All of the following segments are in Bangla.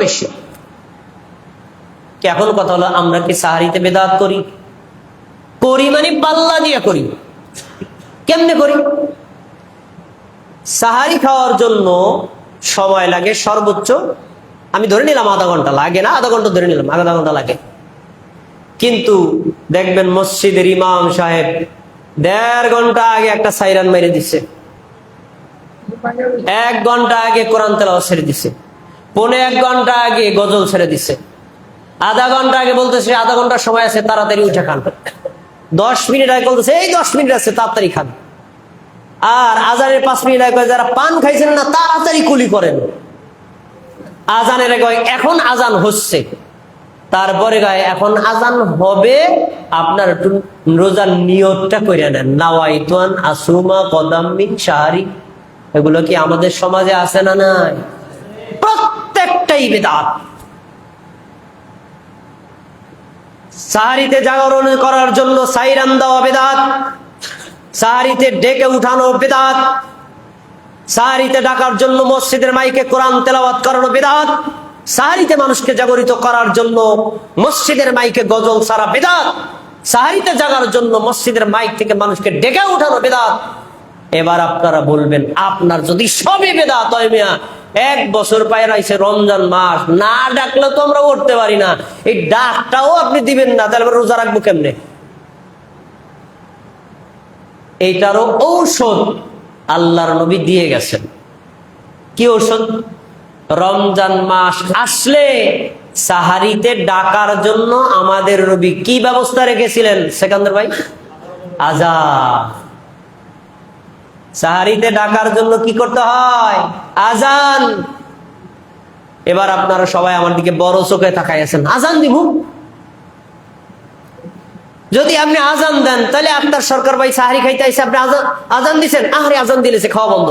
বেশি। এখন কথা হলো, আমরা কি সাহারিতে বেদাত করি? করি মানে পাল্লা দিয়ে করি। কেমনে করি? সাহারি খাওয়ার জন্য সময় লাগে সর্বোচ্চ, আমি ধরে নিলাম আধা ঘন্টা, লাগে না আধা ঘন্টা, ধরে নিলাম আধা ঘন্টা লাগে। কিন্তু দেখবেন মসজিদের ইমাম সাহেব 1.5 ঘন্টা আগে একটা সাইরান মেরে দিচ্ছে, 1 ঘন্টা আগে কোরআন তেলাওয়াত ছেড়ে দিছে, 1.5 ঘন্টা আগে গজল ছেড়ে দিছে, আধা ঘন্টা আগে বলতেছে আধা ঘন্টা সময় আছে, তাড়াতাড়ি উঠে খান। 10 মিনিট আগে বলতেছে এই 10 মিনিট আছে, তাড়াতাড়ি খান। আর আজানের 5 মিনিট আগে যারা পান খাইছেন না, তাড়াতাড়ি কুলি করেন। আজানের আগে এখন আজান হচ্ছে, তারপরে গায়ে এখন আজান হবে, আপনার একটু রোজার নিয়তটা করে নেন, নাওয়াইতুন আসুমা কদাম মিন শাহরি। এগুলো কি আমাদের সমাজে আছে না নাই? প্রত্যেকটাই বিদআত। সাহারিতে জাগরণ করার জন্য সাইরান দেওয়া বিদআত, সাহারিতে ডেকে উঠানো বিদআত, সাহারিতে ডাকার জন্য মসজিদের মাইকে কোরআন তেলাওয়াত করানো বিদআত, সাহারিতে মানুষকে জাগরিত করার জন্য মসজিদের মাইকে গজল সারা বিদআত, সাহারিতে জাগার জন্য মসজিদের মাইক থেকে মানুষকে ডেকে উঠানো বিদআত। এবার আপনারা বলবেন, আপনার যদি সবই বিদআত হয়, মিয়া 1 বছর পায়ে রাইছে রমজান মাস, না ডাকলে তো আমরা উঠতে পারি না, এই ডাকটাও আপনি দিবেন না, তাহলে আমরা রোজা রাখবো কেমনে? এইটারও ঔষধ আল্লাহর নবী দিয়ে গেছেন। কি ঔষধ? রমজান মাস আসলে সাহারিতে ডাকার জন্য আমাদের নবী কি ব্যবস্থা রেখেছিলেন সেকান্দার ভাই? আযান। সাহারিতে ডাকার জন্য কি করতে হয়? আযান। এবার আপনারা সবাই আমার দিকে বড় চোখে তাকাই আছেন, আযান দিব? যদি আপনি আযান দেন, তাহলে আপনার সরকার ভাই সাহারি খাইতে আইসে, আপনি আযান দিচ্ছেন, আহারে আযান দিলেছে, খাওয়া বন্ধ।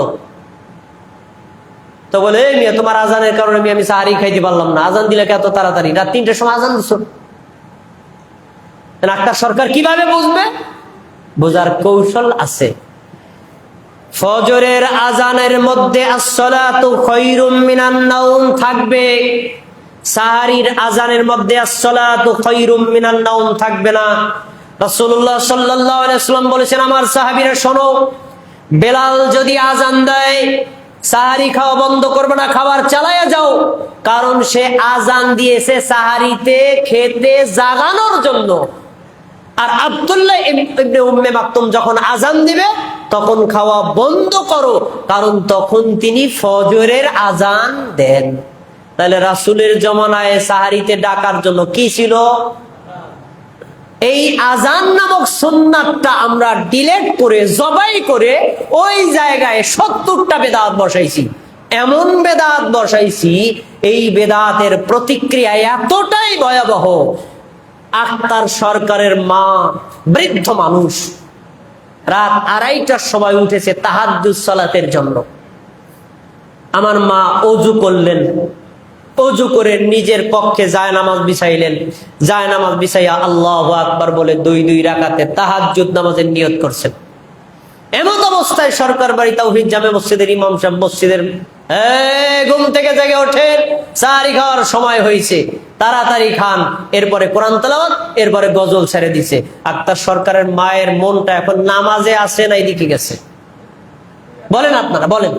তো বলে, এই মিয়া তোমার আজানের কারণে আমি সাহারি খাইতে পারলাম না, আজান দিলে এত তাড়াতাড়ি, রাত 3টার সময় আজান দিচ্ছ। একটা সরকার কিভাবে বুঝবে? বোঝার কৌশল আছে। ফজরের আজানের মধ্যে আসসালাতু খায়রুম মিনান নাওম থাকবে, সাহারির আজানের মধ্যে আসসালাতু খায়রুম মিনান নাওম থাকবে না। রাসূলুল্লাহ সাল্লাল্লাহু আলাইহি ওয়াসাল্লাম বলেছেন, আমার সাহাবীরা শোনো, বেলাল যদি আজান দেয়, সাহারি খাওয়া বন্ধ করবে না, খাবার চালায়া যাও, কারণ সে আজান দিয়েছে সাহারিতে খেতে জাগানোর জন্য। আর আব্দুল্লাহ ইবনে উম্মে মাকতুম যখন আজান দিবে, তখন খাওয়া বন্ধ করো, কারণ তখন তিনি ফজরের আজান দেন। তাহলে রাসূলের জমানায় সাহারিতে ডাকার জন্য কি ছিল? এই আজান নামক সুন্নাতটা আমরা ডিলেট করে, জবাই করে, ওই জায়গায় 70টা বেদাত বসাইছি। এমন বেদাত বসাইছি, এই বেদাতের প্রতিক্রিয়া এতটাই ভয়াবহ। আক্তার সরকারের মা, বৃদ্ধ মানুষ, রাত 2:30টার সময় উঠেছে তাহাজ্জুদ সালাতের জন্য। আমার মা ওযু করলেন, ওযু করে নিজের কক্ষে জায়নামাজ বিছাইলেন, জায়নামাজ বিছাইয়া আল্লাহু আকবার বলে 2 রাকাতে তাহাজ্জুদ নামাজের নিয়ত করছেন। এমন অবস্থায় সরকার বাড়ি তাওহীদ জামে মসজিদের ইমাম সাহেব মসজিদের ঘুম থেকে জেগে ওঠেন, সাহারি খাওয়ার সময় হয়েছে, তাড়াতাড়ি খান। এরপরে কোরআন তেলাওয়াত, এরপরে গজল ছেড়ে দিছে। আক্তার সরকারের মায়ের মনটা এখন নামাজে আছে না এদিকে গেছে? বলেন আপনারা, বলেন।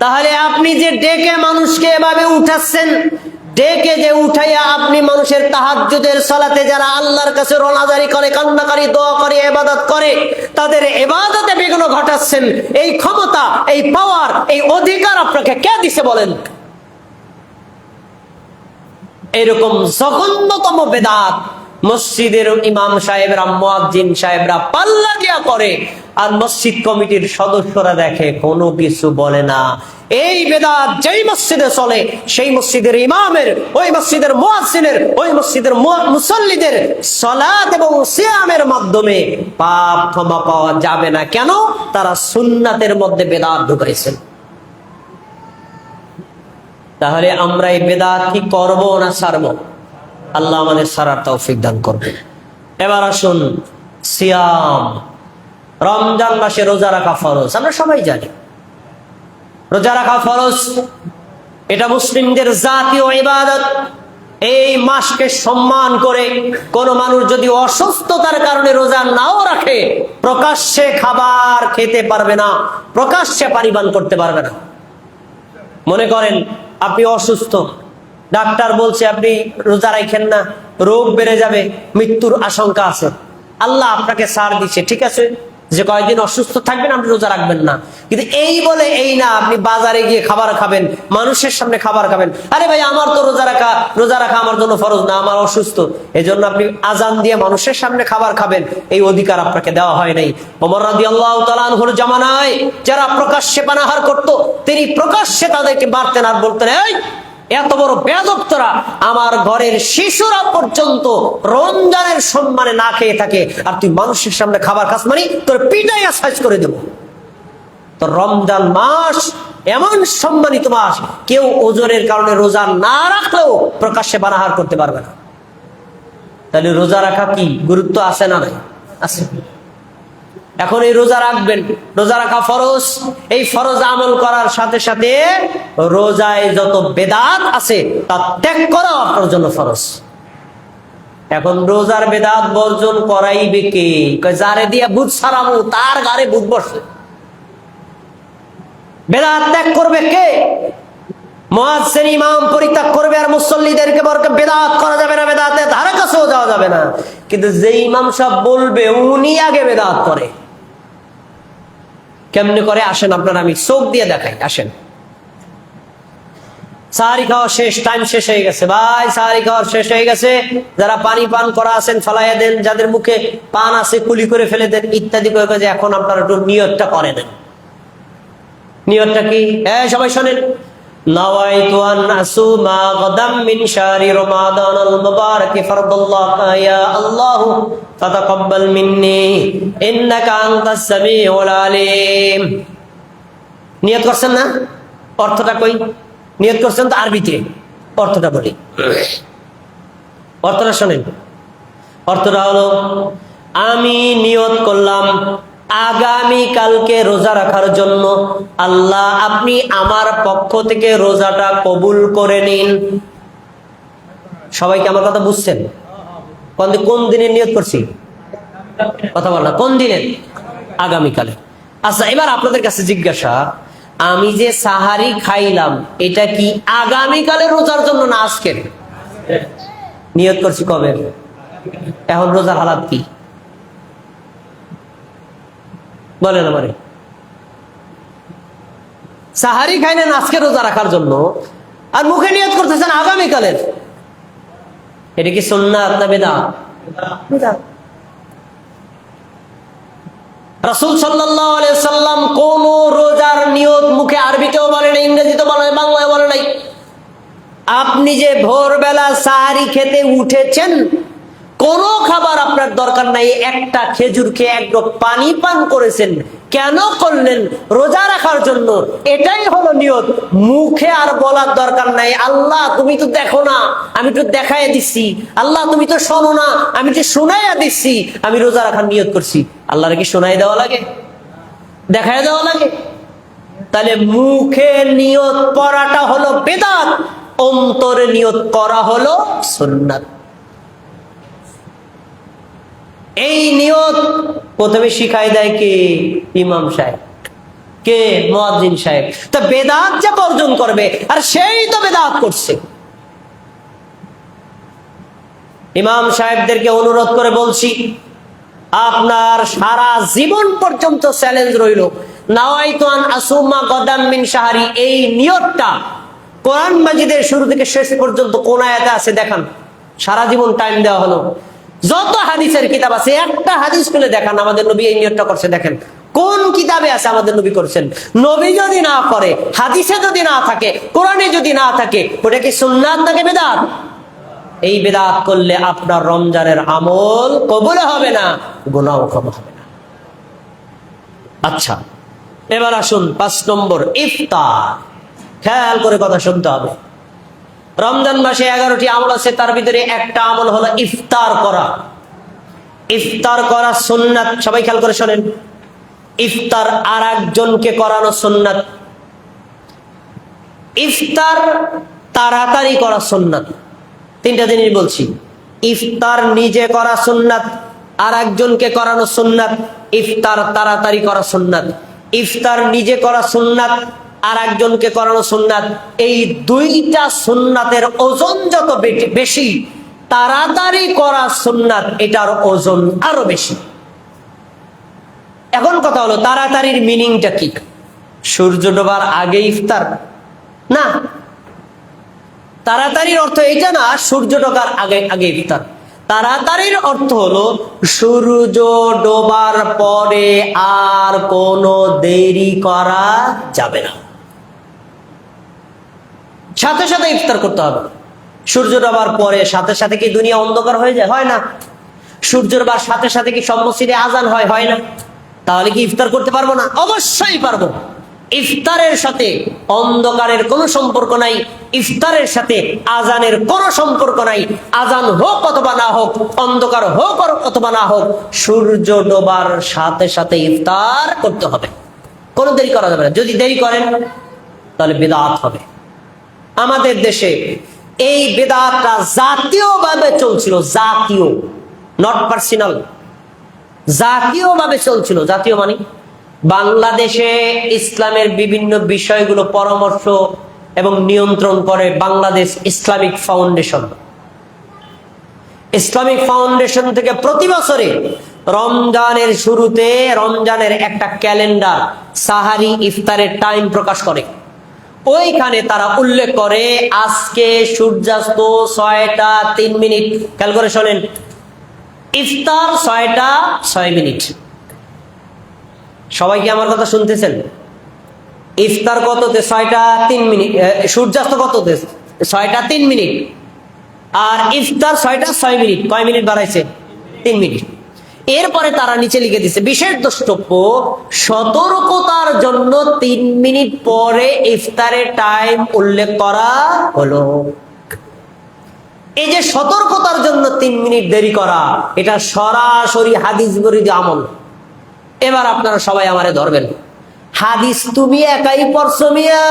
তাহলে আপনি যে ডেকে মানুষকে এভাবে উঠাচ্ছেন, ডেকে যে উঠাইয়া আপনি মানুষের তাহাজ্জুদের সালাতে যারা আল্লাহর কাছে রোনাজারি করে, কান্নাকারি, দোয়া করে, ইবাদত করে, তাদের ইবাদতে বিঘ্ন ঘটাচ্ছেন। এই ক্ষমতা, এই পাওয়ার, এই অধিকার আপনাকে কে দিছে বলেন? এরকম জঘন্যতম বেদাত মসজিদের ইমাম সাহেবরা, মুয়াজ্জিন সাহেবরা পাল্লা দিয়া করে, আর মসজিদ কমিটির সদস্যরা দেখে, কোনো কিছু বলে না। এই বেদাত যেই মসজিদে চলে, সেই মসজিদের ইমামের, ওই মসজিদের মুয়াজ্জিনের, ওই মসজিদের মুসল্লিদের সালাত এবং সিয়ামের মাধ্যমে পাপ ক্ষমা পাওয়া যাবে না। কেন? তারা সুন্নাতের মধ্যে বেদাত ঢুকাইছেন। তাহলে আমরা এই বেদাত কি করবো না ছাড়বো? আল্লাহ আমাদের সারার তৌফিক দান করবে। এবার আসুন, সিয়াম। রমজান মাসে রোজা রাখা ফরজ, আমরা সবাই জানি। রোজা রাখা ফরজ, এটা মুসলিমদের জাতীয় ইবাদত। এই মাসকে সম্মান করে কোন মানুষ যদি অসুস্থতার কারণে রোজা নাও রাখে, প্রকাশ্যে খাবার খেতে পারবে না, প্রকাশ্যে পানি পান করতে পারবে না। মনে করেন আপনি অসুস্থ, ডাক্তার বলছে আপনি রোজা রাখেন না, রোগ বেড়ে যাবে, মৃত্যুর আশঙ্কা আছে, আল্লাহ আপনাকে ছাড় দিচ্ছে, ঠিক আছে যে কয়েকদিন অসুস্থ থাকবেন আপনি রোজা রাখবেন না। কিন্তু এই বলে এই না আপনি বাজারে গিয়ে খাবার খাবেন, মানুষের সামনে খাবার খাবেন। আরে ভাই, আমার তো রোজা রাখা আমার জন্য ফরজ না, আমার অসুস্থ, এই জন্য আপনি আজান দিয়ে মানুষের সামনে খাবার খাবেন, এই অধিকার আপনাকে দেওয়া হয় নাই। ওমর রাদিয়াল্লাহু তাআলা আনহুর জামানায় যারা প্রকাশ্যে পানাহার করত, তিনি প্রকাশ্যে তাদেরকে মারতেন আর বলতেন, এই এত বড় বেয়াদব তোরা, আমার ঘরের শিশুরা পর্যন্ত রমজানের সম্মানে না খেয়ে থাকে, আর তুই মানুষের সামনে খাবার খাস, মানে তোর পিটাইয়া সাইজ করে দেব। তো রমজান মাস এমন সম্মানিত মাস, কেউ ওজনের কারণে রোজা না রাখলেও প্রকাশ্যে পানাহার করতে পারবে না। তাহলে রোজা রাখা কি গুরুত্ব আছে না নাই? আছে। এখন এই রোজা রাখবেন, রোজা রাখা ফরজ। এই ফরজ আমল করার সাথে সাথে রোজায় যত বেদাত আছে তা ত্যাগ করা আপনার জন্য ফরজ। এখন রোজার বেদাত বর্জন করাইবে কে? যারে দিয়ে বুধ সারামু তার গারে বুধ বসে। বেদাত ত্যাগ করবে কে? মুয়াজ্জিন ইমাম পরিত্যাগ করবে আর মুসল্লিদেরকে বলবে বেদাত করা যাবে না, বেদাতের ধারে কাছেও যাওয়া যাবে না। কিন্তু যে ইমাম সাহেব বলবে উনি আগে বেদাত করে। কেমনে করে আসেন আপনারা আমি চোখ দিয়ে দেখাই, আসেন। সাহারি খাওয়া শেষ, টাইম শেষ হয়ে গেছে ভাই, সাহারি খাওয়ার শেষ হয়ে গেছে। যারা পানি পান করা আছেন ফালাইয়া দেন, যাদের মুখে পান আছে কুলি করে ফেলে দেন, ইত্যাদি করে। যে এখন আপনারা একটু নিয়তটা করে দেন। নিয়তটা কি? সবাই শোনেন। নাওয়াইতু আন আসুমা গাদাম মিন শাহরি রমাদানাল মুবারাক ফারদাল্লাহ ইয়া আল্লাহ ফাতাকাব্বাল মিন্নি ইন্নাকা আনতাস সামিউল আলিম। নিয়ত করছেন না? অর্থটা কই? নিয়ত করছেন তো আরবিতে, অর্থটা বলি। অর্থটা শোনেন। অর্থটা হলো, আমি নিয়ত করলাম আগামী কালকে রোজা রাখার জন্য, আল্লাহ আপনি আমার পক্ষ থেকে রোজাটা কবুল করে নিন। সবাইকে আমার কথা বুঝছেন? কোন দিনের নিয়ত করছি? কথা বল না, কোন দিনের? আগামীকালে। আচ্ছা, এবার আপনাদের কাছে জিজ্ঞাসা, আমি যে সাহারি খাইলাম এটা কি আগামীকালে রোজার জন্য না আজকের? নিয়ত করছি কবে? এখন রোজার হালাত কি বলেন আমারে? সাহারি খাইলেন আজকে রোজা রাখার জন্য, আর মুখে নিয়ত করতেছেন আগামীকালের। এটা কি সুন্নাত না বেদাত? বেদাত। রাসূল সাল্লাল্লাহু আলাইহি সাল্লাম কোন রোজার নিয়ত মুখে আরবিতেও বলে নাই, ইংরেজিতেও বলে নাই, বাংলায় বলে নাই। আপনি যে ভোরবেলা সাহারি খেতে উঠেছেন, কোনো খাবার আপনার দরকার নাই, একটা খেজুর খেয়ে এক ডোক পানি পান করেছেন। কেন করলেন? রোজা রাখার জন্য। এটাই হলো নিয়ত। মুখে আর বলার দরকার নাই, আল্লাহ তুমি তো দেখো না, আমি তো দেখাইয়া দিচ্ছি, আল্লাহ তুমি তো শোনো না, আমি তো শোনাইয়া দিচ্ছি, আমি রোজা রাখার নিয়ত করছি। আল্লাহর কি শোনাই দেওয়া লাগে? দেখাইয়া দেওয়া লাগে? তাহলে মুখে নিয়ত করাটা হলো বেদাত, অন্তরে নিয়ত করা হলো সুন্নাত। এই নিয়ত প্রথমে শিখাই দেয় কে? ইমাম সাহেব। কে? মুয়াজ্জিন সাহেব। তো বেদাত যে বর্জন করবে, আর সেই তো বেদাত করছে। ইমাম সাহেবদেরকে অনুরোধ করে বলছি, আপনার সারা জীবন পর্যন্ত চ্যালেঞ্জ রইল, নাওয়াইতু আন আসুমা গাদাম মিন শাহরি, এই নিয়তটা কোরআন মাজিদের শুরু থেকে শেষ পর্যন্ত কোন আয়াতে আছে দেখান। সারা জীবন টাইম দেওয়া হলো, যত হাদিসের কিতাব আছে একটা হাদিস খুলে দেখান আমাদের নবী এই নিয়তটা করছে। দেখেন কোন কিতাবে আছে আমাদের নবী করছেন। নবী যদি না করে, হাদিসে যদি না থাকে, কোরআনে যদি না থাকে, ওটা কি সুন্নাত নাকি বেদাত? এই বেদাত করলে আপনার রমজানের আমল কবুল হবে না, গুনাহও ক্ষমা হবে না। আচ্ছা, এবার আসুন 5 নম্বর, ইফতার। খেয়াল করে কথা শুনতে হবে। রমজান মাসে 11টি আমল আছে, তার ভিতরে একটা আমল হলো ইফতার করা। ইফতার করা সুন্নাত। সবাই খেয়াল করে শোনেন, ইফতার আর একজনকে করানো সুন্নাত। ইফতার তাড়াতাড়ি করা সুন্নাত। তিনটা জিনিস বলছি, ইফতার নিজে করা সুন্নাত, আর একজনকে করানো সুন্নাত। ইফতার তাড়াতাড়ি করা সুন্নাত, ইফতার নিজে করা সুন্নাত, আর একজনকে করানো সুন্নাত। এই দুইটা সুন্নাতের ওজন যত বেশি, তাড়াতাড়ি করা সুন্নাত এটার ওজন আরো বেশি। এখন কথা হলো, তাড়াতাড়ির মিনিংটা কি? সূর্য ডোবার আগে ইফতার না, তাড়াতাড়ির অর্থ এটা না সূর্য ডোবার আগে আগে ইফতার। তাড়াতাড়ির অর্থ হলো সূর্য ডোবার পরে আর কোনো দেরি করা যাবে না, সাথে সাথে ইফতার করতে হবে। সূর্য ডোবার পরে সাথে সাথে কি দুনিয়া অন্ধকার হয়ে যায়? হয় না। সূর্য ডোবার সাথে সাথে কি সব মসজিদে আজান হয়? হয় না। তাহলে কি ইফতার করতে পারবো না? অবশ্যই পারবো। ইফতারের সাথে অন্ধকারের কোনো সম্পর্ক নাই, ইফতারের সাথে আজানের কোনো সম্পর্ক নাই। আজান হোক অথবা না হোক, অন্ধকার হোক অথবা না হোক, সূর্য ডোবার সাথে সাথে ইফতার করতে হবে, কোনো দেরি করা যাবে না। যদি দেরি করেন তাহলে বিদআত হবে। আমাদের দেশে এই বিদআতটা জাতীয়ভাবে চলছিল, জাতীয়, নট পার্সোনাল, জাতীয়ভাবে চলছিল। জাতীয় মানে বাংলাদেশে ইসলামের বিভিন্ন বিষয়গুলো পরামর্শ এবং নিয়ন্ত্রণ করে Bangladesh Islamic foundation. Islamic foundation থেকে প্রতি বছরে রমজানের শুরুতে রমজানের একটা ক্যালেন্ডার, সাহারি, ইফতারের টাইম প্রকাশ করে। ওইখানে তারা উল্লেখ করে আজকে সূর্যাস্ত 6টা 3 মিনিট, খেয়াল করে শোনেন, ইফতার 6টা 6 মিনিট। সবাই কি আমার কথা শুনতেছেন? ইফতার কততে? 6টা 3 মিনিট। সূর্যাস্ত কততে? 6টা 3 মিনিট। আর ইফতার 6টা 6 মিনিট। কয় মিনিট বাড়াইছে? 3 মিনিট। এরপরে তারা নিচে লিখে দিচ্ছে, বিশেষ দ্রষ্টব্য, সতর্কতার জন্য 3 মিনিট পরে ইফতারের টাইম উল্লেখ করা হলো। এই যে সতর্কতার জন্য 3 মিনিট দেরি করা, এটা সরাসরি হাদিস বিরোধী আমল। এবার আপনারা সবাই আমারে ধরবেন, হাদিস তুমি একাই পড়ছো মিয়া?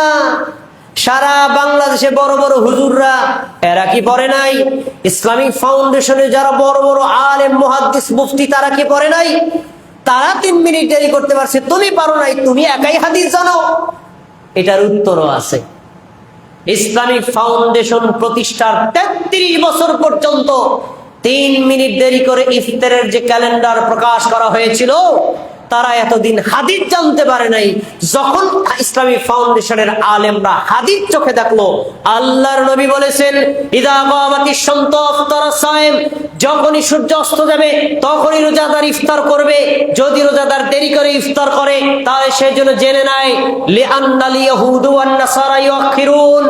সারা বাংলাদেশে বড় বড় হুজুররা এরা কি পড়ে নাই? ইসলামিক ফাউন্ডেশনে যারা বড় বড় আলেম, মুহাদ্দিস, মুফতি, তারা কি পড়ে নাই? তারা 3 মিনিট দেরি করতে পারছে, তুমি পারো নাই, তুমি একাই হাদিস জানো? এটার উত্তরও আছে। ইসলামিক ফাউন্ডেশন প্রতিষ্ঠার 33 বছর পর্যন্ত 3 মিনিট দেরি করে ইফতারের যে ক্যালেন্ডার প্রকাশ করা হয়েছিল, তারা এতদিন হাদিস জানতে পারে নাই। যখন ইসলামিক ফাউন্ডেশনের আলেমরা হাদিস চোখে দেখলো, আল্লাহর নবী বলেছেন, ইদা কামাতিশ শামসু আফতারা সায়েম, যখনই সূর্য অস্ত যাবে তখনই রোজাদার ইফতার করবে। যদি রোজাদার দেরি করে ইফতার করে তাহলে সেই জন্য জেনে নেয়, লিআন্নাল ইয়াহুদু ওয়ান নাসারা ইউখিরুন,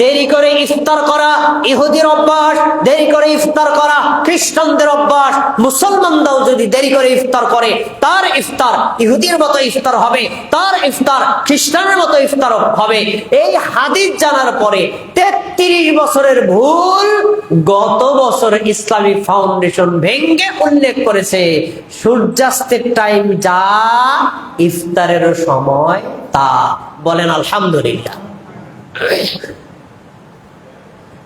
দেরি করে ইফতার করা ইহুদির অভ্যাস, দেরি করে ইফতার করা খ্রিস্টানদের অভ্যাস। মুসলমানরাও যদি দেরি করে ইফতার করে, তার ইফতার ইহুদির মতো ইফতার হবে, তার ইফতার খ্রিস্টানের মতো ইফতার হবে। এই হাদিস জানার পরে 33 বছরের ভুল গত বছর ইসলামিক ফাউন্ডেশন ভেঙ্গে উল্লেখ করেছে, সূর্যাস্তের টাইম যা, ইফতারের সময় তা। বলেন আলহামদুলিল্লাহ।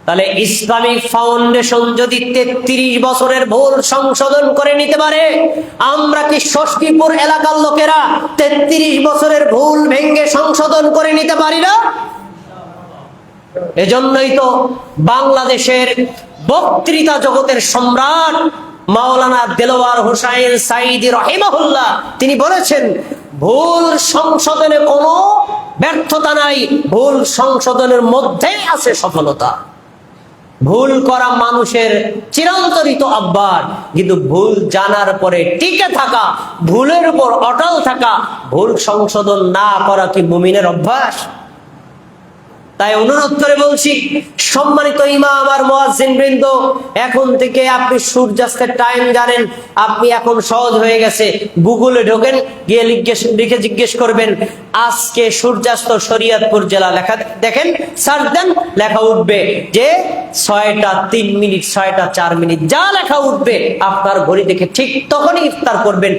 তাহলে ইসলামিক ফাউন্ডেশন যদি 33 বছরের ভুল সংশোধন করে নিতে পারে, আমরা কি ষষ্ঠীপুর এলাকার লোকেরা 33 বছরের ভুল ভেঙ্গে সংশোধন করে নিতে পারি না? এজন্যই তো বাংলাদেশের বক্তৃতা জগতের সম্রাট মাওলানা দেলোয়ার হোসাইন সাঈদী রাহিমাহুল্লাহ তিনি বলেছেন, ভুল সংশোধনে কোনো ব্যর্থতা নাই, ভুল সংশোধনের মধ্যেই আছে সফলতা। ভুল করা মানুষের চিরান্তরিত অভ্যাস, কিন্তু ভুল জানার পরে টিকে থাকা, ভুলের উপর অটল থাকা, ভুল সংশোধন না করা কি মুমিনের অভ্যাস? তাই অনুরোধ করে বলছি, সম্মানিত ইমাম আর মুয়াজ্জিন বৃন্দ, এখন থেকে আপনি সূর্যাস্তের টাইম জানেন, আপনি এখন সহজ হয়ে গেছে, গুগলে ঢোকেন, গিয়ে লিখে জিজ্ঞেস করবেন আজকে সূর্যাস্ত শরীয়তপুর জেলা, লেখা দেখেন, সার্চ দেন, লেখা উঠবে যে 6টা 3 মিনিট, 6টা 4 মিনিট, যা লেখা উঠবে আপনার ঘড়ি দেখে ঠিক তখনই ইফতার করবেন।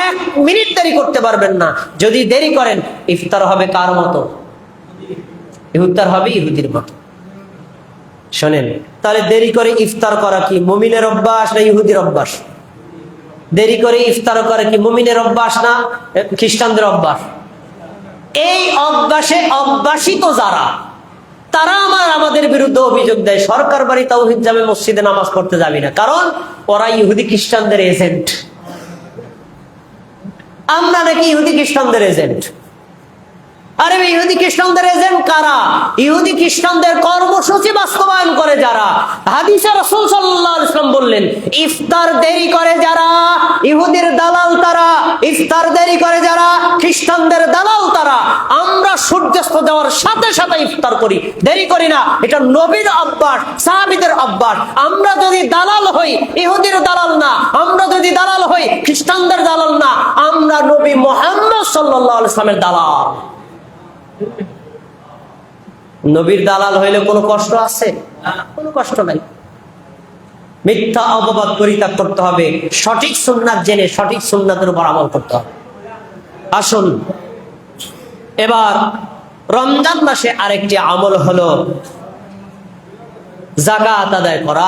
1 মিনিট দেরি করতে পারবেন না। যদি দেরি করেন ইফতার হবে কার মতো? ইফতার হবে ইহুদির মতো। শোনেন, তাহলে দেরি করে ইফতার করা কি মুমিনের অভ্যাস না ইহুদির অভ্যাস? দেরি করে ইফতার করা কি মুমিনের অভ্যাস না খ্রিস্টানদের অভ্যাস? এই অভ্যাসে অভ্যাসিত যারা, তারা আমাদের বিরুদ্ধে অভিযোগ দেয় সরকার বাড়ি তাওহীদ জামে মসজিদে নামাজ পড়তে যাবি না, কারণ ওরা ইহুদি খ্রিস্টানদের এজেন্ট। আমরা নাকি ইহুদি খ্রিস্টানদের এজেন্ট? আরে ইহুদি খ্রিস্টানদের এজেন্ট কারা? ইহুদি খ্রিস্টানদের কর্মসূচি বাস্তবায়ন করে যারা। হাদিসে রাসূল সাল্লাল্লাহু আলাইহি ওয়াসাল্লাম বললেন, ইফতার দেরি করে যারা ইহুদির দালাল তারা, ইফতার দেরি করে যারা খ্রিস্টানদের দালাল তারা। আমরা সূর্যাস্ত যাওয়ার সাথে সাথে ইফতার করি, দেরি করি না। এটা নবীর অভ্যাস, সাহাবীদের অভ্যাস। আমরা যদি দালাল হই, ইহুদির দালাল না। আমরা যদি দালাল হই, খ্রিস্টানদের দালাল না। আমরা নবী মুহাম্মদ সাল্লাল্লাহু আলাইহি ওয়াসাল্লামের দালাল। নবীর দালাল হইলে কোনো কষ্ট আছে? কোনো কষ্ট নাই। মিথ্যা অপবাদ পরিত্যাগ করতে হবে, সঠিক সুন্নাত জেনে সঠিক সুন্নাতের উপর আমল করতে হবে। আসুন, এবার রমজান মাসে আরেকটি আমল হলো যাকাত আদায় করা,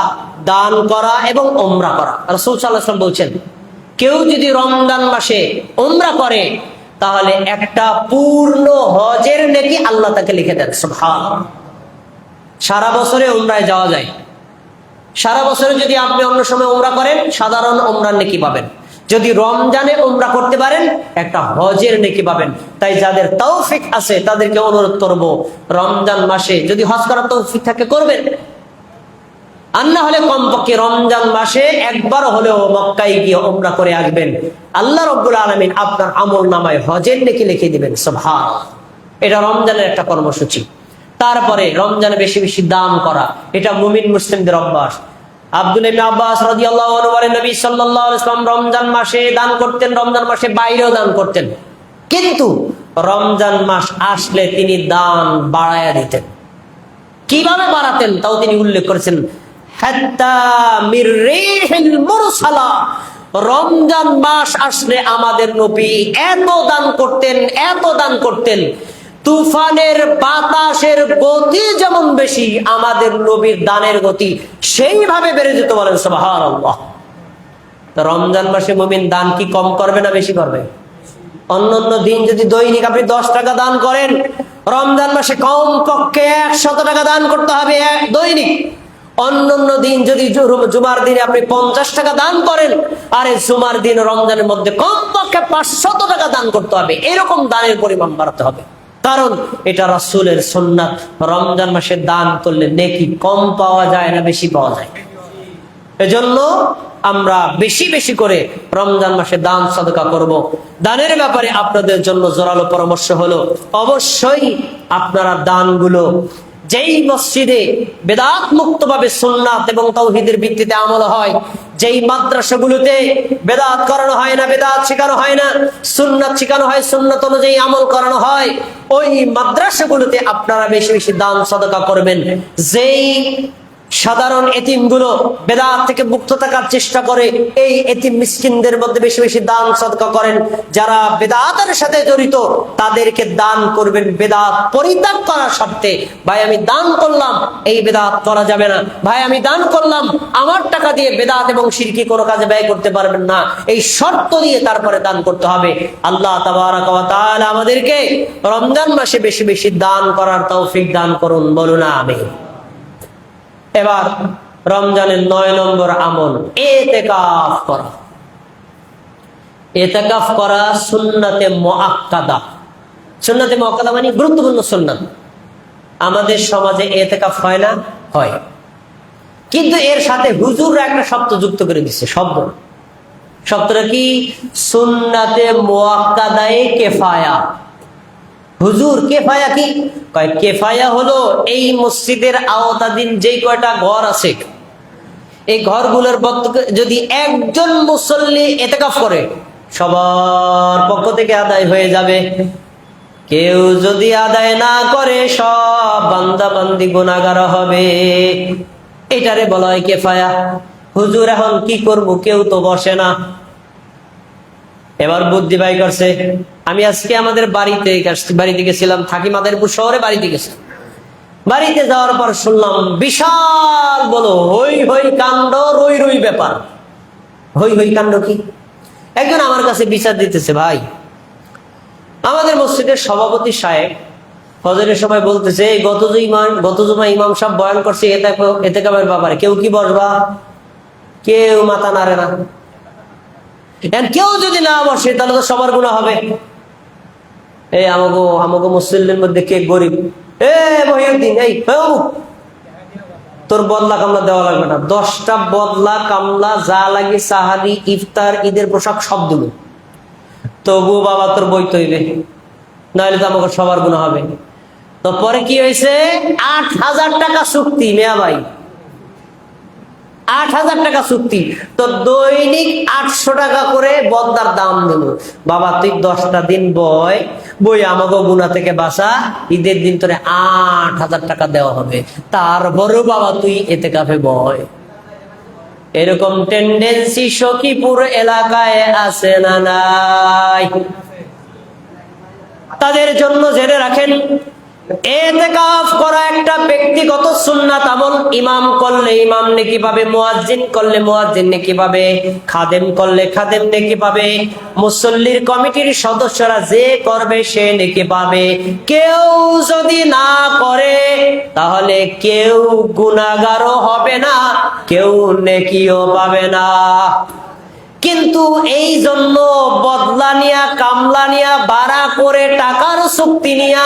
দান করা এবং উমরা করা। রাসূল সাল্লাল্লাহু আলাইহি ওয়াসাল্লাম বলছেন, কেউ যদি রমজান মাসে উমরা করে তাহলে একটা পূর্ণ হজের নেকি আল্লাহ তাকে লিখে দেন। সুবহানাল্লাহ। সারা বছরে উমরায় যাওয়া যায়। সারা বছরে যদি আপনি অন্য সময় উমরা করেন, সাধারণ উমরার নেকি পাবেন। যদি রমজানে উমরা করতে পারেন, একটা হজের নেকি পাবেন। তাই যাদের তৌফিক আছে তাদেরকে অনুরোধ করব, রমজান মাসে যদি হজ করার তৌফিক থাকে করবেন, আর না হলে কমপক্ষে রমজান মাসে একবার হলেও মক্কায় গিয়ে উমরা করে আসবেন। আল্লাহ রাব্বুল আলামিন আপনার আমল নামায় হজের নেকি লিখে দিবেন। সুবহানাল্লাহ। এটা রমজানের একটা কর্মসূচি। তারপরে রমজানে বেশি বেশি দান করা, এটা মুমিন মুসলিমদের অভ্যাস। আব্দুল্লাহ ইবনে আব্বাস রাদিয়াল্লাহু আনহু বলেন, নবী সাল্লাল্লাহু আলাইহি ওয়াসাল্লাম রমজান মাসে দান করতেন, রমজান মাসে বাইরেও দান করতেন, কিন্তু রমজান মাস আসলে তিনি দান বাড়ায়া দিতেন। কিভাবে বাড়াতেন তাও তিনি উল্লেখ করেছেন, হাত্তা মির রিহিল মুরসালা। রমজান মাস আসলে আমাদের নবী এত দান করতেন, এত দান করতেন, তুফানের বাতাসের গতি যেমন বেশি, আমাদের নবীর দানের গতি সেইভাবে বেড়ে যেত। বলেন সুবহানাল্লাহ। তো রমজান মাসে মুমিন দান কি কম করবে না বেশি করবে? অন্যান্য দিন যদি দৈনিক আপনি 10 টাকা দান করেন, রমজান মাসে কমপক্ষে 100 টাকা দান করতে হবে দৈনিক। অন্যান্য দিন যদি জুমার দিনে আপনি 50 টাকা দান করেন, আরে জুমার দিন রমজানের মধ্যে কমপক্ষে 500 টাকা দান করতে হবে। এরকম দানের পরিমাণ বাড়াতে হবে, কারণ এটা রাসূলের সুন্নাত। রমজান মাসে দান করলে নেকি কম পাওয়া যায় না বেশি পাওয়া যায়। এজন্য আমরা বেশি বেশি করে রমজান মাসে দান সাদকা করব। দানের ব্যাপারে আপনাদের জন্য জোরালো পরামর্শ হলো, অবশ্যই আপনারা দানগুলো যেই মসজিদে বেদাত মুক্ত ভাবে সুন্নাত এবং তাওহীদের ভিত্তিতে আমল হয়, যেই মাদ্রাসাগুলোতে বেদাত করানো হয় না, বেদাত শেখানো হয় না, সুন্নাত শেখানো হয়, সুন্নাত অনুযায়ী আমল করানো হয়, ওই মাদ্রাসাগুলোতে আপনারা বেশি বেশি দান সাদকা করবেন। যেই সাধারণ এতিমগুলো বেদাত থেকে মুক্ত থাকার চেষ্টা করে, এই এতিম মিসকিনদের মধ্যে বেশি বেশি দান সাদকা করেন। যারা বেদাতের সাথে জড়িত তাদেরকে দান করবেন বেদাত পরিত্যাগ করার শর্তে। ভাই আমি দান করলাম, এই বেদাত করা যাবে না। ভাই আমি দান করলাম, আমার টাকা দিয়ে বেদাত এবং শিরকি কোনো কাজে ব্যয় করতে পারবেন না, এই শর্ত দিয়ে তারপরে দান করতে হবে। আল্লাহ তাবারাক ওয়া তাআলা আমাদেরকে রমজান মাসে বেশি বেশি দান করার তৌফিক দান করুন, বলুন আমিন। এবার রমজানের 9 নম্বর আমল ইতিকাফ করা। ইতিকাফ করা সুন্নাতে মুআক্কাদা। সুন্নাতে মুআক্কাদা মানে গুরুত্বপূর্ণ সুন্নাত। আমাদের সমাজে ইতিকাফ হয় না? হয়, কিন্তু এর সাথে হুজুররা একটা শব্দ যুক্ত করে দিচ্ছে। শব্দটা কি? সুন্নাতে মুআক্কাদায়ে কিফায়া। হুজুর কেফায়া কি? কেফায়া হলো এই মসজিদের আওতাধীন যে কয়টা ঘর আছে, এই ঘরগুলোর যদি একজন মুসল্লি ইতিকাফ করে সবার পক্ষ থেকে আদায় হয়ে যাবে। কেউ যদি আদায় না করে সব বান্দা বান্দি গুনাহগার হবে। এটারে বলা হয় কেফায়া। হুজুর এখন কি করবো, কেউ তো বসে না। এবার বুদ্ধি বাই করছে, আমি আজকে আমাদের বাড়িতে গেছিলাম, থাকি মাদারীপুর শহরে, বাড়িতে গেছি। বাড়িতে যাওয়ার পর শুনলাম বিশাল বলো হই হই কাণ্ড, রই রই ব্যাপার। হই হই কাণ্ড কি? একজন আমার কাছে বিচার দিতেছে, ভাই আমাদের মসজিদের সভাপতি সাহেব ফজরের সময় বলতেছে গত জুমা ইমাম সাহেব বয়ান করছে এতেকাবের ব্যাপারে, কেউ কি বসবা? কেউ মাথা নাড়ে না। কেউ যদি না বসে তাহলে তো সবার গুনাহ হবে। এই আমাগো মুসল্লির মধ্যে কে গরিব? মহিউদ্দিন, এই তোর বদলা কামলা দেওয়া লাগবে না, 10টা বদলা কামলা যা লাগে, সাহারি, ইফতার, ঈদের পোশাক সব দিল, তবু বাবা তোর বই তৈবে, নাহলে তো আমাকে সবার গুনাহ হবে। তো পরে কি হয়েছে? 8,000 টাকা চুক্তি। মেয়া ভাই, 8,000 টাকা চুক্তি। তো দৈনিক 800 টাকা করে বদলার দাম দিল। বাবা তুই 10টা দিন বই আমাকে গুনাহ থেকে বাঁচা, ঈদের দিন তোরে 8,000 টাকা দেওয়া হবে, তারপরেও বাবা তুই এতেকাফে বয়। এরকম টেন্ডেন্সি সখীপুর এলাকায় আছে না নাই? তাদের জন্য জেনে রাখেন, ইতিকাফ করা একটা ব্যক্তিগত সুন্নাত আমল। ইমাম করলে ইমাম নেকি পাবে, মুয়াজ্জিন করলে মুয়াজ্জিন নেকি পাবে, খাদেম করলে খাদেম নেকি পাবে, মুসল্লির কমিটির সদস্যরা যে করবে সে নেকি পাবে। কেউ যদি না করে তাহলে কেউ গুনাহগারও হবে না, কেউ নেকিও পাবে না। কিন্তু এই জন্য বদলা নিয়া, কামলা নিয়া, ভাড়া করে টাকার চুক্তি নিয়া,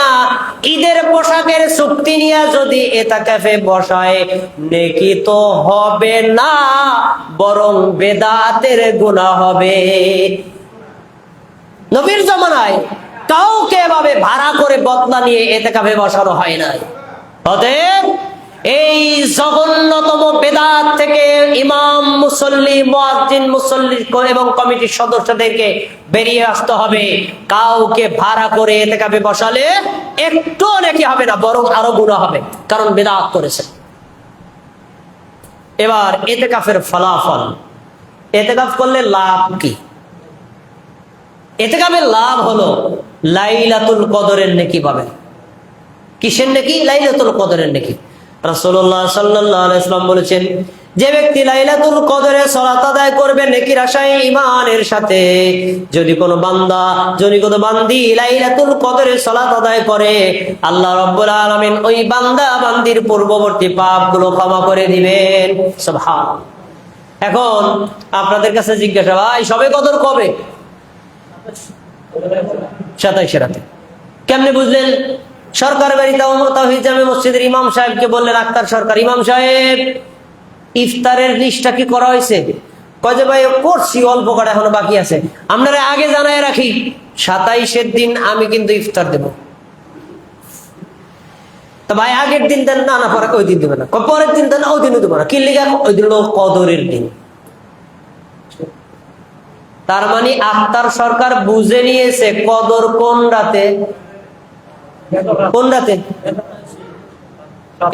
ঈদের পোশাকের চুক্তি নিয়া যদি এতেকাফে বসায়, নেকি তো হবে না, বরং বেদাতের গুনাহ হবে। নবীর জামানায় কাউকে এভাবে ভাড়া করে বদলা নিয়ে এতেকাফে বসানো হয় নাই। অতএব এই জঘন্যতম বেদাত থেকে ইমাম, মুসল্লি, মুয়াজ্জিন, মুসল্লি এবং কমিটির সদস্যদেরকে বেরিয়ে আসতে হবে। কাউকে ভাড়া করে এতেকাফে বসালে একটু নাকি হবে না, বরং আরো গুনাহ হবে, কারণ বেদাত করেছে। এবার এতেকাফের ফলাফল, এতেকাফ করলে লাভ কি? এতেকাফের লাভ হলো লাইলাতুল কদরের নেকি পাবেন। কিসের নেকি? লাইলাতুল কদরের নেকি। রাসূলুল্লাহ সাল্লাল্লাহু আলাইহি ওয়াসাল্লাম বলেছেন, যে ব্যক্তি লাইলাতুল কদরে সালাত আদায় করবে নেকির আশায় ঈমানের সাথে, যদি কোনো বান্দি লাইলাতুল কদরে সালাত আদায় করে, আল্লাহ রাব্বুল আলামিন ওই বান্দা বান্দির পূর্ববর্তী পাপগুলো ক্ষমা করে দিবেন। সুবহানাল্লাহ। এখন আপনাদের কাছে জিজ্ঞাসা, ভাই সবে কদর কবে? 27 রাতে। কেমনে বুঝলেন? সরকার বাড়ি তাওহীদ জামে মসজিদের ইমাম সাহেবকে বললেন, আক্তার সরকার, ইমাম সাহেব ইফতারের লিস্টটা কি করা হয়েছে? কয় যে ভাই করছি, অল্প কটা এখনো বাকি আছে, আপনারা আগে জানায় রাখি 27-এর দিন আমি কিন্তু ইফতার দেব। তো ভাই আগের দিন দেন না, না পরে ওই দিন দেবে না, পরের দিন দেন ওই দিনও দেবো না। কি লিখা? ওই দিন কদরের দিন। তার মানে আক্তার সরকার বুঝে নিয়েছে কদর কোন রাতে, কোন রাতে।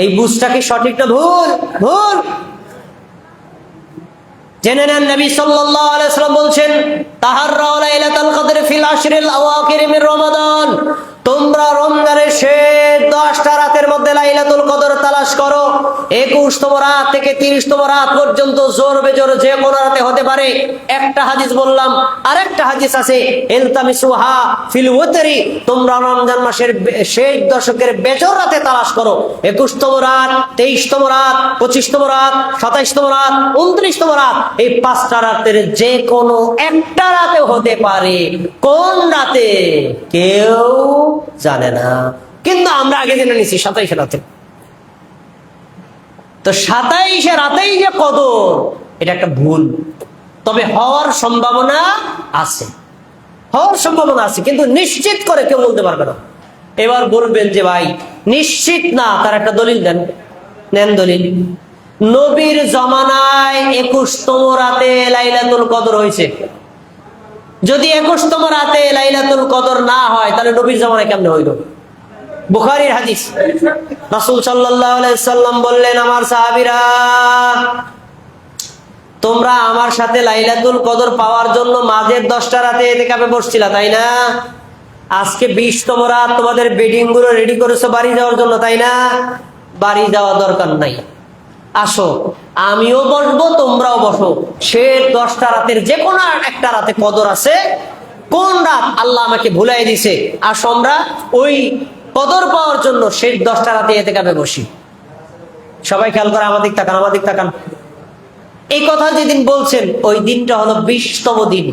এই বুঝটা কি সঠিক না ভুল? ভুল। জেনে নেন, নবী সাল্লাল্লাহু আলাইহি ওয়াসাল্লাম বলছেন, তাহাররাউ লাইলাতুল কদর ফিল আশরিল আওয়াখির মিন রমাদান, তোমরা রমজানের শেষ 10টা রাতের মধ্যে লাইলাতুল কদর তালাশ করো। 21তম রাত থেকে 30তম রাত পর্যন্ত জোর বেজোর যে কোনো রাতে হতে পারে। একটা হাদিস বললাম, আরেকটা হাদিস আছে, ইলতামিসুহা ফিল ওয়াতরি, তোমরা রমজান মাসের শেষ দশকের বেজোর রাতে তালাশ করো। 21তম রাত, 23তম রাত, 25তম রাত, 27তম রাত, 29তম রাত, এই 5টা রাতের যে কোনো একটা রাতে হতে পারে। কোন রাতে কেউ জানে না, কিন্তু আমরা আগে জেনে নিছি 27 রাতে। তো 27 রাতেই যে কদর, এটা একটা ভুল। তবে হওয়ার সম্ভাবনা আছে, হওয়ার সম্ভাবনা আছে, কিন্তু নিশ্চিত করে কেউ বলতে পারবে না। এবার বলবেন যে ভাই নিশ্চিত না, তার একটা দলিল দেন। নেন দলিল। নবীর জমানায় 21তম রাতে লাইলাতুল কদর হয়েছে। যদি 21তম রাতে লাইলাতুল কদর না হয়, তাহলে নবীর জামানায় কেমনে হইল? বুখারীর হাদিস, রাসূল সাল্লাল্লাহু আলাইহি সাল্লাম বললেন, আমার সাহাবীরা, তোমরা আমার সাথে লাইলাতুল কদর পাওয়ার জন্য মাঝের 10টা রাতে ইতিকাফে বসছিলা, তাই না? আজকে 20তম রাত, তোমাদের বেডিং গুলো রেডি করেছো বাড়ি যাওয়ার জন্য, তাই না? বাড়ি যাওয়া দরকার নাই, আসো আমিও বসবো তোমরাও বসো। সে 10টা রাতের যে কোনো একটা রাতে কদর আছে, কোন রাত আল্লাহ আমাকে ভুলাই দিছে, আসো আমরা ওই কদর পাওয়ার জন্য শেষ 10টা রাতে ইতিকাফে বসি। সবাই খেয়াল করে আমাদিক তাকান, আমাদিক তাকান। এই কথা যেদিন বলছেন ওই দিনটা হলো 20তম দিন।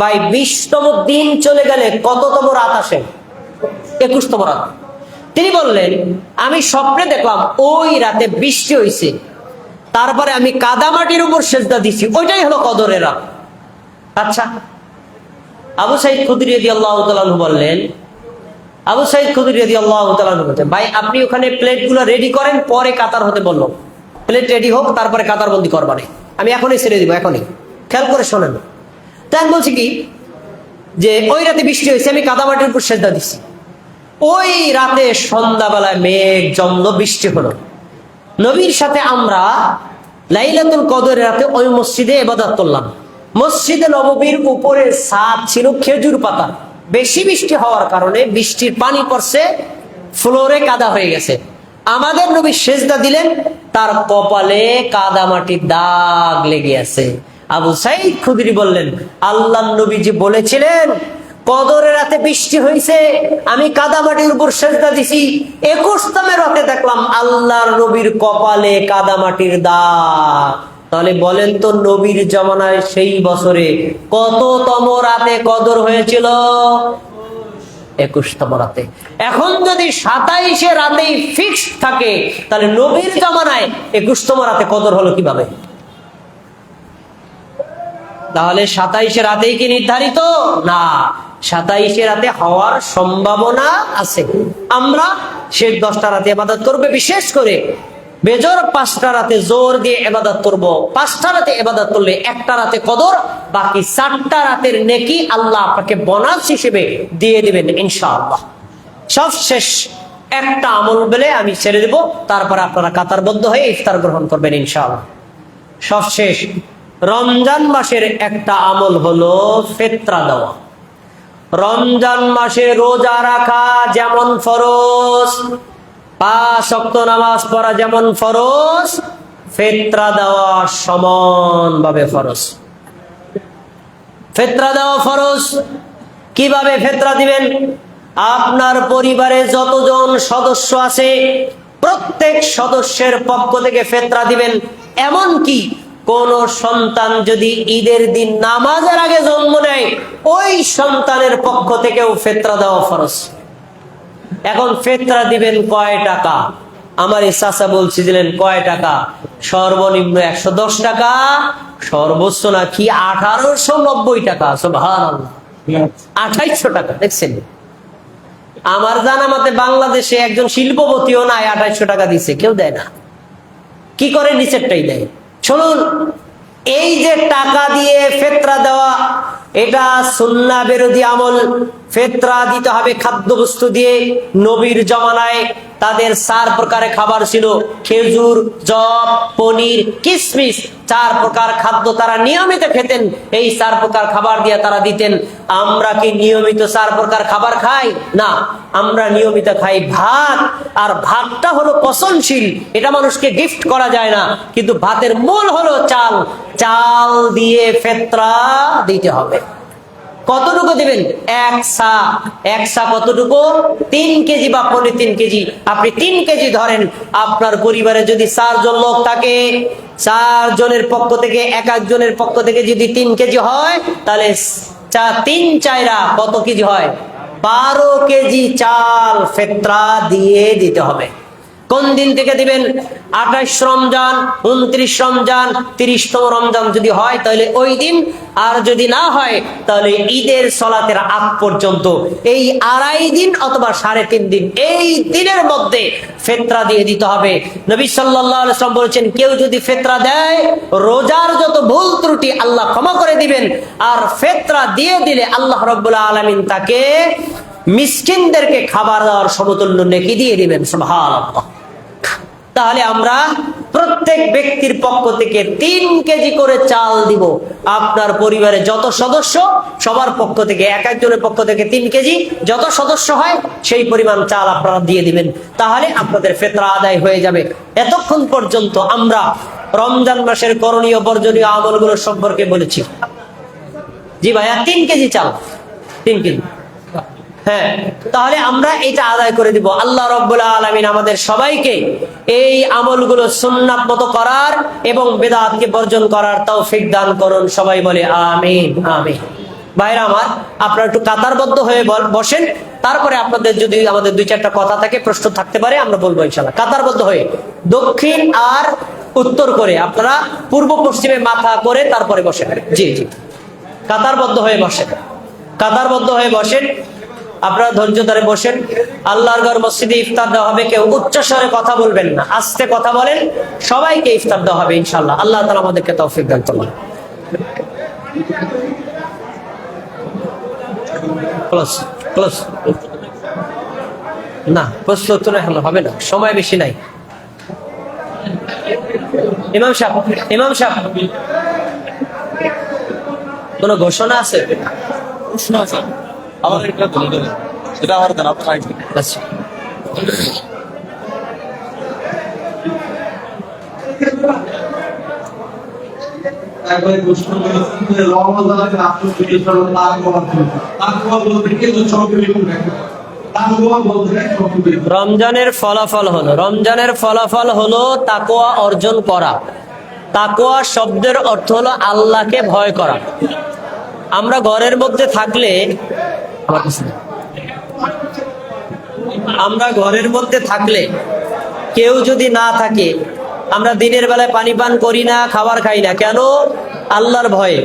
ভাই 20তম দিন চলে গেলে কততম রাত আসে? 21তম রাত। তিনি বললেন আমি স্বপ্নে দেখলাম ওই রাতে বৃষ্টি হয়েছে, তারপরে আমি কাদামাটির উপর সেজদা দিছি, ওইটাই হলো কদরের রাত। আচ্ছা, আবু সাইদ খুদরি রাদিয়াল্লাহু তাআলা আনহু বললেন, আবু সাইদ খুদরি রাদিয়াল্লাহু তাআলা আনহু বলছেন, ভাই আপনি ওখানে প্লেটগুলো রেডি করেন, পরে কাতার হতে বললো। প্লেট রেডি হোক, তারপরে কাতার বন্দি করবানে, আমি এখনই ছেড়ে দিব, এখনই। খেয়াল করে শোনেন। তাই আমি বলছি কি যে ওই রাতে বৃষ্টি হয়েছে, আমি কাদামাটির উপর সেজদা দিছি। ওই রাতে সন্ধ্যাবেলায় মেঘ জমলো, বৃষ্টি হলো। নবীর সাথে আমরা লাইলাতুল কদরের রাতে ওই মসজিদে ইবাদত করলাম। মসজিদে নববীর উপরে ছাদ ছিল খেজুর পাতা। বেশি বৃষ্টি হওয়ার কারণে বৃষ্টির পানি পড়ছে, ফ্লোরে কাদা হয়ে গেছে। আমাদের নবী সেজদা দিলেন, তার কপালে কাদা মাটির দাগ লেগে আছে। আবু সাইদ খুদরি বললেন, আল্লাহর নবী যে বলেছিলেন কদরের রাতে বৃষ্টি হয়েছে, আমি কাদামাটির উপর সেজদা দিছি, 21তম রাতে দেখলাম আল্লাহর নবীর কপালে কাদামাটির দাগ। তাহলে বলেন তো নবীর জামানায় সেই বছরে কততম রাতে কদর হয়েছিল? 21তম রাতে। এখন যদি 27 রাতেই ফিক্স থাকে, তাহলে নবীর জামানায় 21তম রাতে কদর হলো কিভাবে? তাহলে 27 রাতেই কি নির্ধারিত? না, 27 রাতে হওয়ার সম্ভাবনা আছে। আমরা শেষ 10টা রাতে ইবাদত করবে, বিশেষ করে বেজর 5টা রাতে জোর দিয়ে ইবাদত করব। 5টা রাতে ইবাদত করলে 1টা রাতে কদর, বাকি 4টা রাতের নেকি আল্লাহ আপনাকে বোনাস হিসেবে দিয়ে দিবেন ইনশাআল্লাহ। সব শেষ একটা আমল বলে আমি ছেড়ে দেব, তারপর আপনারা কাতারবদ্ধ হয়ে ইফতার গ্রহণ করবেন ইনশাআল্লাহ। সব শেষ রমজান মাসের একটা আমল হলো ফিতরা দেওয়া। রমজান মাসে রোজা রাখা যেমন ফরজ, 5 ওয়াক্ত নামাজ পড়া যেমন ফরজ, ফিতরা দেওয়া সমানভাবে ফরজ। ফিতরা দেওয়া ফরজ। কিভাবে ফিতরা দিবেন? আপনার পরিবারে যতজন সদস্য আছে প্রত্যেক সদস্যের পক্ষ থেকে ফিতরা দিবেন। এমনকি কোন সন্তান যদি ঈদের দিন নামাজের আগে জন্ম নেয়, ওই সন্তানের পক্ষ থেকেও ফিতরা দেওয়া ফরজ। এখন ফিতরা দিবেন কয় টাকা? আমার এই চাচা বলছিলেন কয় টাকা? সর্বনিম্ন 110 টাকা, সর্বোচ্চ নাকি 1890 টাকা। সুবহানাল্লাহ, 2800 টাকা। দেখছেন, আমার জানা মতে বাংলাদেশে একজন শিল্পপতিও নাই 2800 টাকা দিচ্ছে, কেউ দেয় না। কি করে? নিচেরটাই দেয়। শুনুন, এই যে টাকা দিয়ে ফিতরা দেওয়া, এটা সুন্নাহ বিরোধী আমল। ফিতরা দিতে হবে খাদ্যবস্তু দিয়ে। নবীর জামানায় তাদের 4 প্রকারের খাবার ছিল, খেজুর, জব, পনির, কিশমিশ। 4 প্রকার খাদ্য তারা নিয়মিত খেতেন, এই 4 প্রকার খাবার দিয়ে তারা দিতেন। আমরা কি নিয়মিত 4 প্রকার খাবার খাই? না, আমরা নিয়মিত খাই ভাত। আর ভাতটা হলো পচনশীল, এটা মানুষকে গিফট করা যায় না। কিন্তু ভাতের মূল হলো চাল। চাল দিয়ে ফিতরা দিতে হবে। কতটুকু দিবেন? 1 সা। 1 সা কতটুকু? 3 কেজি বা 3.5 কেজি। আপনি 3 কেজি ধরেন। আপনার পরিবারে যদি 4 জন লোক থাকে, 4 জনের পক্ষ থেকে, এক একজনের পক্ষ থেকে যদি 3 কেজি হয়, তাহলে 3 4 কত কেজি হয়? 12 কেজি চাল ফিতরা দিয়ে দিতে হবে। কোন দিন থেকে দিবেন? 28 রমজান, 29 রমজান, 30তম রমজান যদি হয় তাহলে ওই দিন, আর যদি না হয় তাহলে ঈদের সালাতের আগ পর্যন্ত এই 2.5 দিন অথবা 3.5 দিন, এই দিনের মধ্যে ফিতরা দিয়ে দিতে হবে। নবী সাল্লাল্লাহু আলাইহি ওয়াসাল্লাম বলেছেন, কেউ যদি ফিতরা দেয়, রোজার যত ভুল ত্রুটি আল্লাহ ক্ষমা করে দিবেন। আর ফিতরা দিয়ে দিলে আল্লাহ রাব্বুল আলামিন তাকে মিসকিনদেরকে খাবার দেওয়ার সমতুল্য নেকি দিয়ে দিবেন। সুবহানাল্লাহ। তাহলে আমরা প্রত্যেক ব্যক্তির পক্ষ থেকে 3 কেজি করে চাল দিব। আপনার পরিবারে যত সদস্য সবার পক্ষ থেকে, এক একজনের পক্ষ থেকে 3 কেজি, যত সদস্য হয় সেই পরিমাণ চাল আপনারা দিয়ে দিবেন, তাহলে আপনাদের ফিতরা আদায় হয়ে যাবে। এতক্ষণ পর্যন্ত আমরা রমজান মাসের করণীয় বর্জনীয় আমলগুলো সম্পর্কে বলেছি। জি ভাইয়া, 3 কেজি চাল, 3 কেজি। হ্যাঁ, তাহলে আমরা এটা আদায় করে দিব। আল্লাহ রাব্বুল আলামিন আমাদের সবাইকে এই আমলগুলো সুন্নাত মতো করার এবং বেদাতকে বর্জন করার তৌফিক দান করুন। সবাই বলে আমিন, আমিন। ভাইরা আমার, আপনারা একটু কাতারবদ্ধ হয়ে বসেন, তারপরে আপনাদের যদি আমাদের 2-4টা কথা থাকে, প্রশ্ন থাকতে পারে, আমরা বলবো ইনশাআল্লাহ। কাতারবদ্ধ হয়ে দক্ষিণ আর উত্তর করে, আপনারা পূর্ব পশ্চিমে মাথা করে তারপরে বসেন। জি জি, কাতারবদ্ধ হয়ে বসেন, কাতারবদ্ধ হয়ে বসেন। আপনারা ধৈর্য ধরে বসেন। আল্লাহর ঘর মসজিদে ইফতার দেওয়া হবে, কেউ উচ্চ স্বরে কথা বলবেন না, আস্তে কথা বলেন। সবাইকে ইফতার দেওয়া হবে ইনশাআল্লাহ। আল্লাহ তাআলা আমাদেরকে তৌফিক দান করুন। ক্লোজ ক্লোজ না, প্রশ্ন উত্তর এখন হবে না, সময় বেশি নাই। ইমাম সাহেব, ইমাম সাহেব, কোন ঘোষণা আছে? প্রশ্ন আছে আমাদের, এটা বলবেন, সেটা আমার দেন আপনার আইডি। আচ্ছা, একবারে প্রশ্ন করেছেন যে রমজানের আত্মবিশ্বাস তাকওয়া বলতে কি তাকওয়া বলতে রমজানের ফলাফল হলো, রমজানের ফলাফল হলো তাকওয়া অর্জন করা। তাকওয়া শব্দের অর্থ হলো আল্লাহকে ভয় করা। আমরা ঘরের মধ্যে থাকলে, আমরা ঘরের মধ্যে থাকলে কেউ যদি না থাকে, আমরা দিনের বেলায় পানি পান করি না, খাবার খাই না, কেন? আল্লাহর ভয়ে।